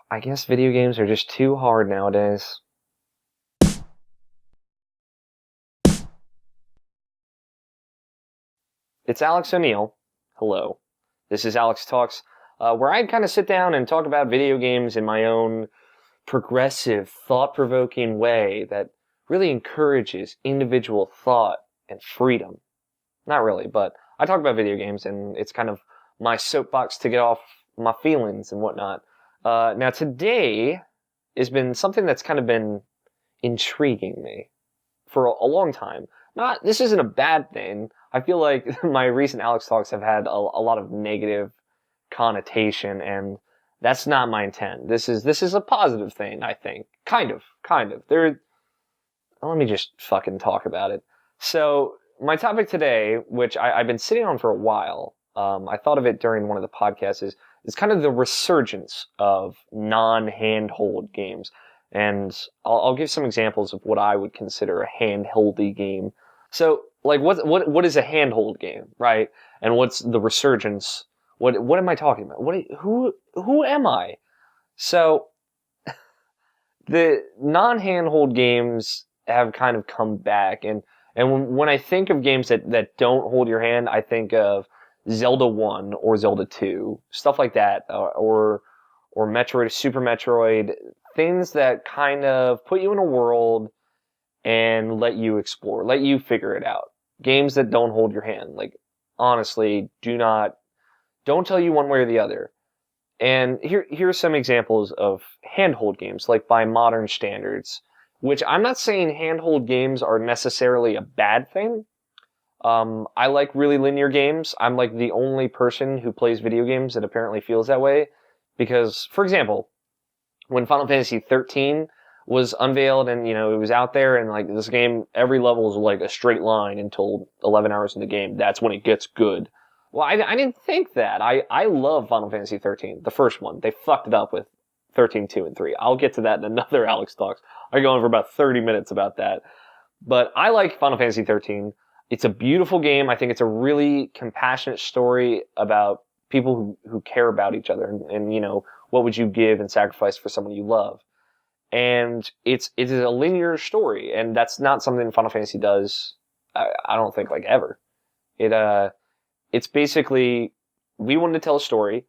I guess video games are just too hard nowadays. It's Alex O'Neill. Hello. This is Alex Talks, where I kind of sit down and talk about video games in my own progressive, thought-provoking way that really encourages individual thought and freedom. Not really, but I talk about video games, and it's kind of my soapbox to get off my feelings and whatnot. Now, today has been something that's kind of been intriguing me for a long time. This isn't a bad thing. I feel like my recent Alex Talks have had a lot of negative connotation, and that's not my intent. This is a positive thing, I think. Kind of. Let me just fucking talk about it. So, my topic today, which I've been sitting on for a while, I thought of it during one of the podcasts, is kind of the resurgence of non-handhold games. And I'll give some examples of what I would consider a handholdy game. So, like, what is a handhold game, right? And what's the resurgence? What am I talking about? Who am I? So, the non-handhold games have kind of come back, and when I think of games that don't hold your hand, I think of Zelda 1 or Zelda 2, stuff like that, or Metroid, Super Metroid, things that kind of put you in a world and let you explore, let you figure it out. Games that don't hold your hand, like, honestly, don't tell you one way or the other. And here's some examples of handhold games, like by modern standards, which I'm not saying handhold games are necessarily a bad thing. I like really linear games. I'm like the only person who plays video games that apparently feels that way. Because, for example, when Final Fantasy 13 was unveiled and, it was out there and, like, this game, every level is like a straight line until 11 hours in the game. That's when it gets good. Well, I didn't think that. I love Final Fantasy 13, the first one. They fucked it up with 13, 2, and 3. I'll get to that in another Alex Talks. I go on for about 30 minutes about that. But I like Final Fantasy 13. It's a beautiful game. I think it's a really compassionate story about people who care about each other and what would you give and sacrifice for someone you love. And it is a linear story, and that's not something Final Fantasy does, I don't think, like, ever. It's basically, we wanted to tell a story.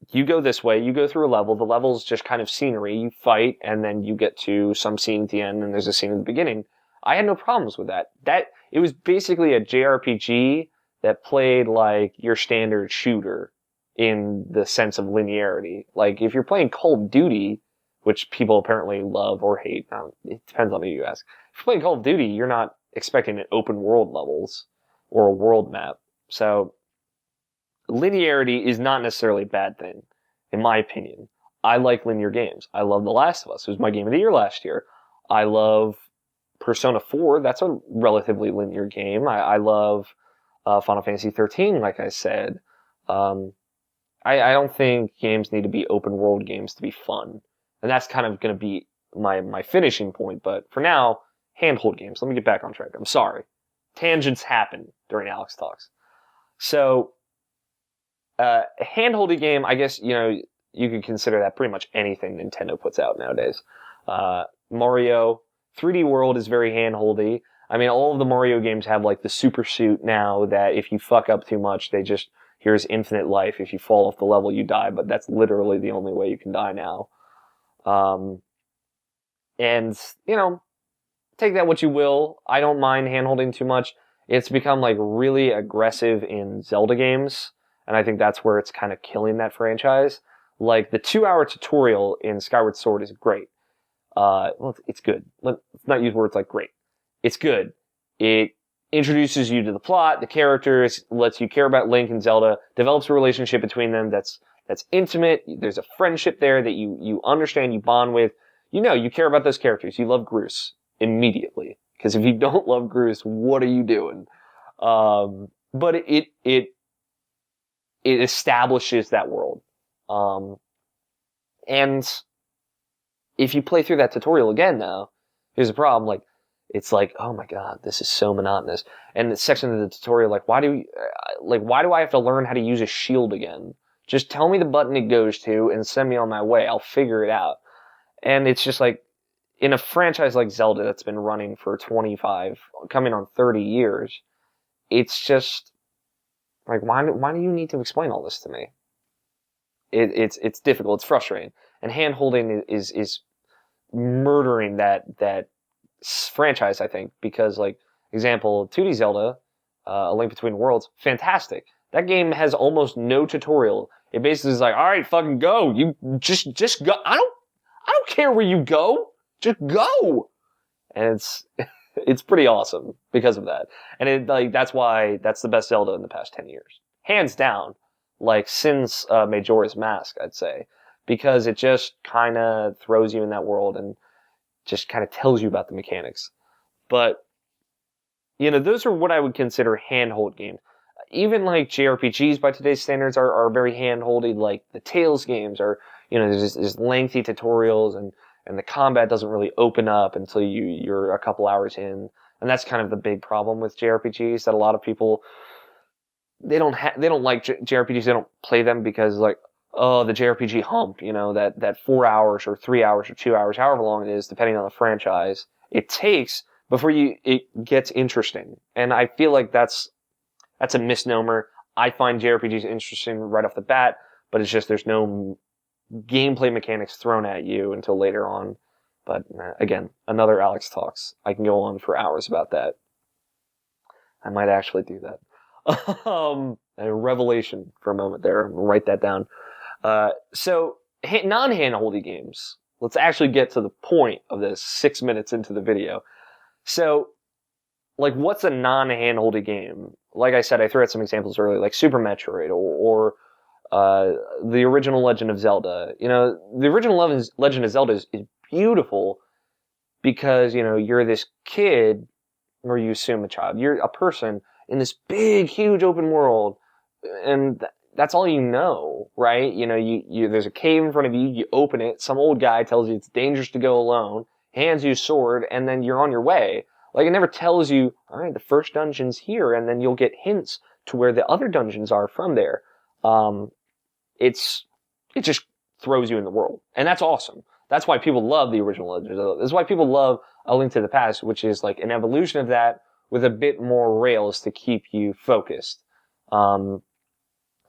You go this way, you go through a level, the level's just kind of scenery, you fight, and then you get to some scene at the end, and there's a scene at the beginning. I had no problems with that. It was basically a JRPG that played like your standard shooter in the sense of linearity. Like, if you're playing Call of Duty, which people apparently love or hate, it depends on who you ask. If you're playing Call of Duty, you're not expecting an open world levels or a world map. So, linearity is not necessarily a bad thing, in my opinion. I like linear games. I love The Last of Us. It was my game of the year last year. I love Persona 4. That's a relatively linear game. I love Final Fantasy 13, like I said. I don't think games need to be open world games to be fun. And that's kind of going to be my finishing point. But for now, handhold games. Let me get back on track. I'm sorry. Tangents happen during Alex Talks. So, a handholdy game, I guess, you could consider that pretty much anything Nintendo puts out nowadays. Mario, 3D World is very handholdy. I mean, all of the Mario games have, like, the super suit now that if you fuck up too much, here's infinite life. If you fall off the level, you die, but that's literally the only way you can die now. And, take that what you will. I don't mind handholding too much. It's become, like, really aggressive in Zelda games, and I think that's where it's kind of killing that franchise. Like, the 2-hour tutorial in Skyward Sword is great. Well, it's good. Let's not use words like great. It's good. It introduces you to the plot, the characters, lets you care about Link and Zelda, develops a relationship between them that's intimate. There's a friendship there that you understand, you bond with. You care about those characters. You love Groose immediately. Because if you don't love Groose, what are you doing? But it establishes that world. And if you play through that tutorial again now, here's the problem, like, it's like, oh my god, this is so monotonous. And the section of the tutorial, like, why do I have to learn how to use a shield again? Just tell me the button it goes to and send me on my way. I'll figure it out. And it's just like, in a franchise like Zelda that's been running for 25, coming on 30 years, it's just like, why do you need to explain all this to me? It's difficult. It's frustrating. And hand-holding is murdering that franchise, I think, because, like, example, 2D Zelda, A Link Between Worlds, fantastic. That game has almost no tutorial. It basically is like, all right, fucking go. You just go. I don't care where you go. Just go. And it's pretty awesome because of that. And that's why that's the best Zelda in the past 10 years. Hands down. Like, since Majora's Mask, I'd say. Because it just kind of throws you in that world and just kind of tells you about the mechanics. But, those are what I would consider handhold games. Even, like, JRPGs by today's standards are very handholdy. Like, the Tales games are, there's lengthy tutorials, and the combat doesn't really open up until you're a couple hours in. And that's kind of the big problem with JRPGs, that a lot of people, they don't like JRPGs. They don't play them because, like, oh, the JRPG hump, that 4 hours or 3 hours or 2 hours, however long it is, depending on the franchise, it takes before it gets interesting. And I feel like that's a misnomer. I find JRPGs interesting right off the bat, but it's just there's no gameplay mechanics thrown at you until later on. But again, another Alex Talks. I can go on for hours about that. I might actually do that. A revelation for a moment there. I'm gonna write that down. So non-handholdy games. Let's actually get to the point of this 6 minutes into the video. So, like, what's a non-handholdy game? Like I said, I threw out some examples earlier, like Super Metroid or the original Legend of Zelda. The original Legend of Zelda is beautiful because, you're this kid, or you assume a child. You're a person in this big, huge open world, and that's all you know, right? There's a cave in front of you, you open it, some old guy tells you it's dangerous to go alone, hands you a sword, and then you're on your way. Like, it never tells you, all right, the first dungeon's here, and then you'll get hints to where the other dungeons are from there. It just throws you in the world. And that's awesome. That's why people love the original Legend of Zelda. That's why people love A Link to the Past, which is like an evolution of that with a bit more rails to keep you focused.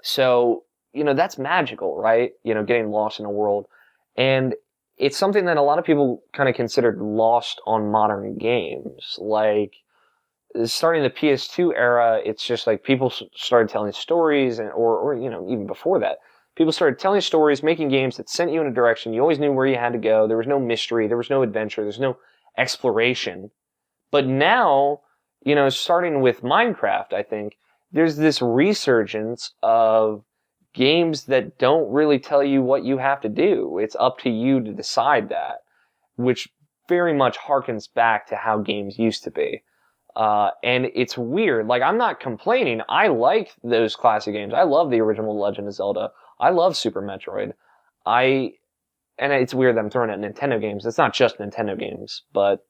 So, that's magical, right? Getting lost in a world. And it's something that a lot of people kind of considered lost on modern games. Like, starting the PS2 era, it's just like people started telling stories, or even before that, people started telling stories, making games that sent you in a direction. You always knew where you had to go. There was no mystery. There was no adventure. There's no exploration. But now, starting with Minecraft, I think, there's this resurgence of games that don't really tell you what you have to do. It's up to you to decide that, which very much harkens back to how games used to be. And it's weird. Like, I'm not complaining. I like those classic games. I love the original Legend of Zelda. I love Super Metroid. And it's weird that I'm throwing out Nintendo games. It's not just Nintendo games, but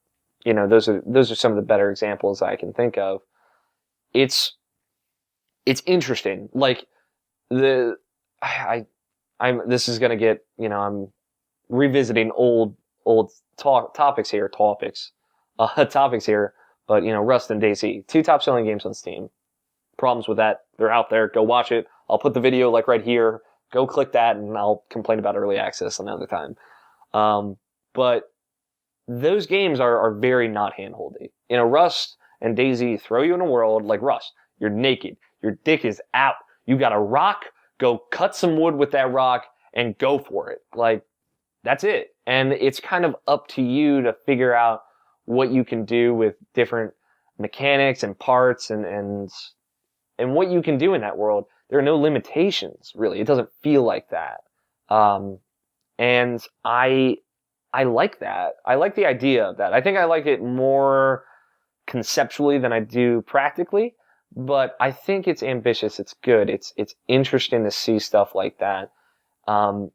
those are some of the better examples I can think of. It's interesting. Like, this is gonna get, I'm revisiting old topics here, but Rust and DayZ, 2 top selling games on Steam. Problems with that, they're out there. Go watch it. I'll put the video like right here. Go click that, and I'll complain about early access another time. But those games are very not handholdy. Rust and DayZ throw you in a world like Rust. You're naked. Your dick is out. You got a rock. Go cut some wood with that rock and go for it. Like, that's it. And it's kind of up to you to figure out what you can do with different mechanics and parts and what you can do in that world. There are no limitations, really. It doesn't feel like that. And I like that. I like the idea of that. I think I like it more conceptually than I do practically, but I think it's ambitious. It's good. It's interesting to see stuff like that. In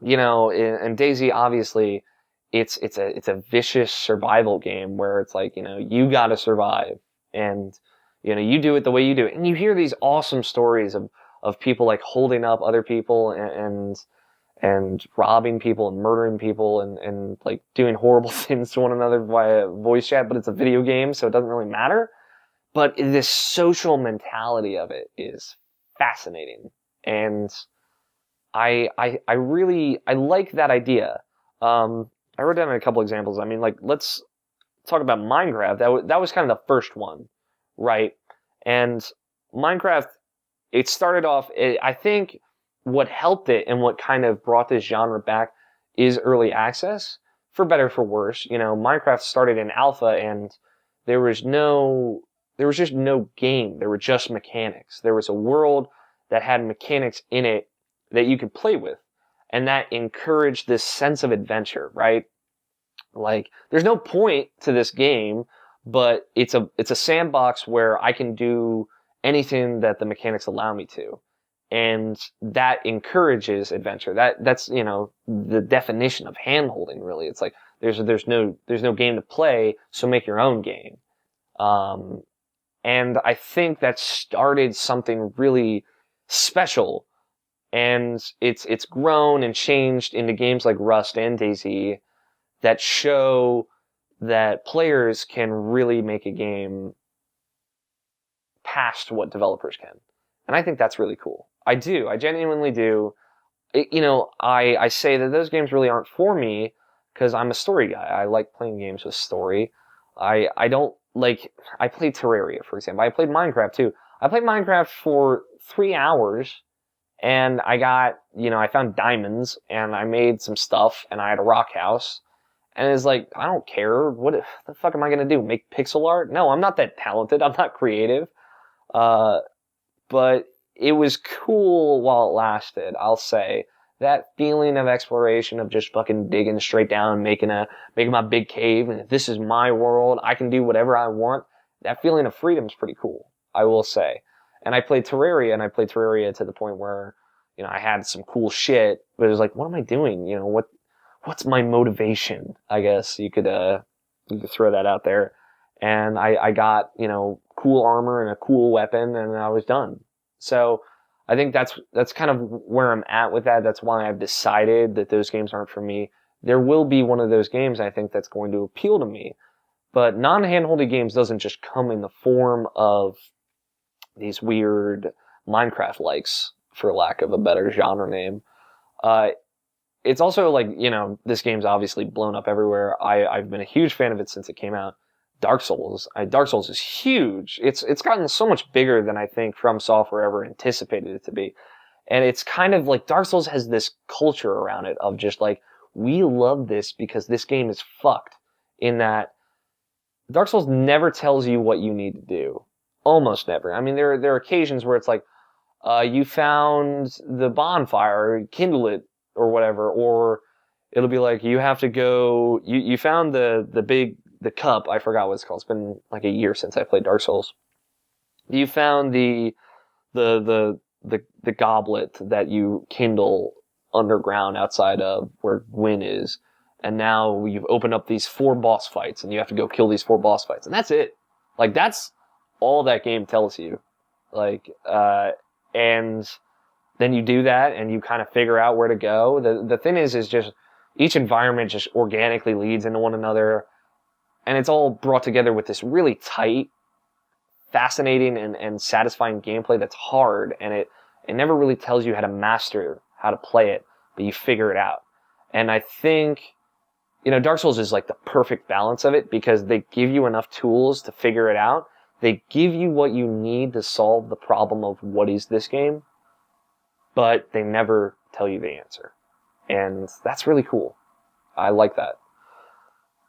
DayZ, obviously, it's a vicious survival game where it's like, you gotta survive, and you do it the way you do it. And you hear these awesome stories of people like holding up other people and robbing people and murdering people and like doing horrible things to one another via voice chat, but it's a video game, so it doesn't really matter. But this social mentality of it is fascinating. And I really like that idea. I wrote down a couple examples. I mean, like, let's talk about Minecraft. That was kind of the first one, right? And Minecraft, it started off, I think what helped it and what kind of brought this genre back is early access, for better or for worse. You know, Minecraft started in alpha and there was just no game. There were just mechanics. There was a world that had mechanics in it that you could play with. And that encouraged this sense of adventure, right? Like, there's no point to this game, but it's a sandbox where I can do anything that the mechanics allow me to. And that encourages adventure. That's, you know, the definition of hand-holding, really. It's like, there's no game to play, so make your own game. And I think that started something really special. And it's grown and changed into games like Rust and DayZ that show that players can really make a game past what developers can. And I think that's really cool. I genuinely do. I say that those games really aren't for me because I'm a story guy. I like playing games with story. I don't like, I played Terraria, for example. I played Minecraft too. I played Minecraft for 3 hours and I found diamonds and I made some stuff and I had a rock house. And it's like, I don't care. What the fuck am I going to do? Make pixel art? No, I'm not that talented. I'm not creative. But it was cool while it lasted, I'll say. That feeling of exploration of just fucking digging straight down and making my big cave, and if this is my world, I can do whatever I want. That feeling of freedom is pretty cool, I will say. And I played Terraria to the point where, you know, I had some cool shit, but it was like, what am I doing? You know, what's my motivation? I guess you could throw that out there. And I got, you know, cool armor and a cool weapon, and I was done. So I think that's kind of where I'm at with that. That's why I've decided that those games aren't for me. There will be one of those games, I think, that's going to appeal to me. But non-handholding games doesn't just come in the form of these weird Minecraft-likes, for lack of a better genre name. It's also like, you know, this game's obviously blown up everywhere. I've been a huge fan of it since it came out. Dark Souls. Dark Souls is huge. It's gotten so much bigger than I think From Software ever anticipated it to be. And it's kind of like Dark Souls has this culture around it of just like, we love this because this game is fucked. In that Dark Souls never tells you what you need to do. Almost never. I mean, there are occasions where it's like, you found the bonfire, kindle it, or whatever, or it'll be like, you have to go, you found the cup, I forgot what it's called. It's been like a year since I played Dark Souls. You found the goblet that you kindle underground outside of where Gwyn is, and now you've opened up these 4 boss fights, and you have to go kill these 4 boss fights, and that's it. Like, that's all that game tells you. Like, and then you do that, and you kind of figure out where to go. The thing is just each environment just organically leads into one another. And it's all brought together with this really tight, fascinating, and satisfying gameplay that's hard. And it never really tells you how to master how to play it, but you figure it out. And I think, you know, Dark Souls is like the perfect balance of it because they give you enough tools to figure it out. They give you what you need to solve the problem of what is this game, but they never tell you the answer. And that's really cool. I like that.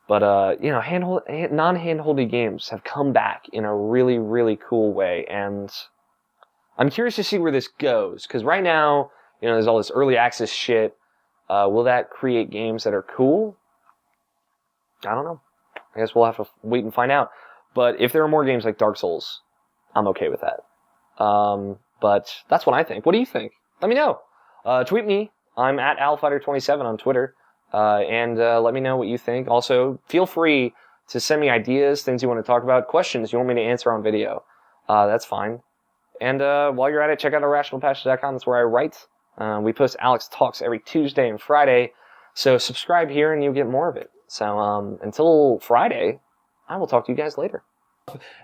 But, you know, non-handholding games have come back in a really, really cool way. And I'm curious to see where this goes. Because right now, you know, there's all this early access shit. Will that create games that are cool? I don't know. I guess we'll have to wait and find out. But if there are more games like Dark Souls, I'm okay with that. But that's what I think. What do you think? Let me know. Tweet me. I'm at AlFighter27 on Twitter. And let me know what you think. Also, feel free to send me ideas, things you want to talk about, questions you want me to answer on video. That's fine. And while you're at it, check out irrationalpassion.com. That's where I write. We post Alex Talks every Tuesday and Friday. So subscribe here and you'll get more of it. So until Friday, I will talk to you guys later.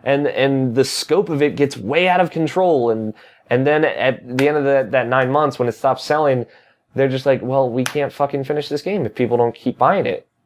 And the scope of it gets way out of control. And then at the end of that 9 months, when it stops selling, they're just like, well, we can't fucking finish this game if people don't keep buying it.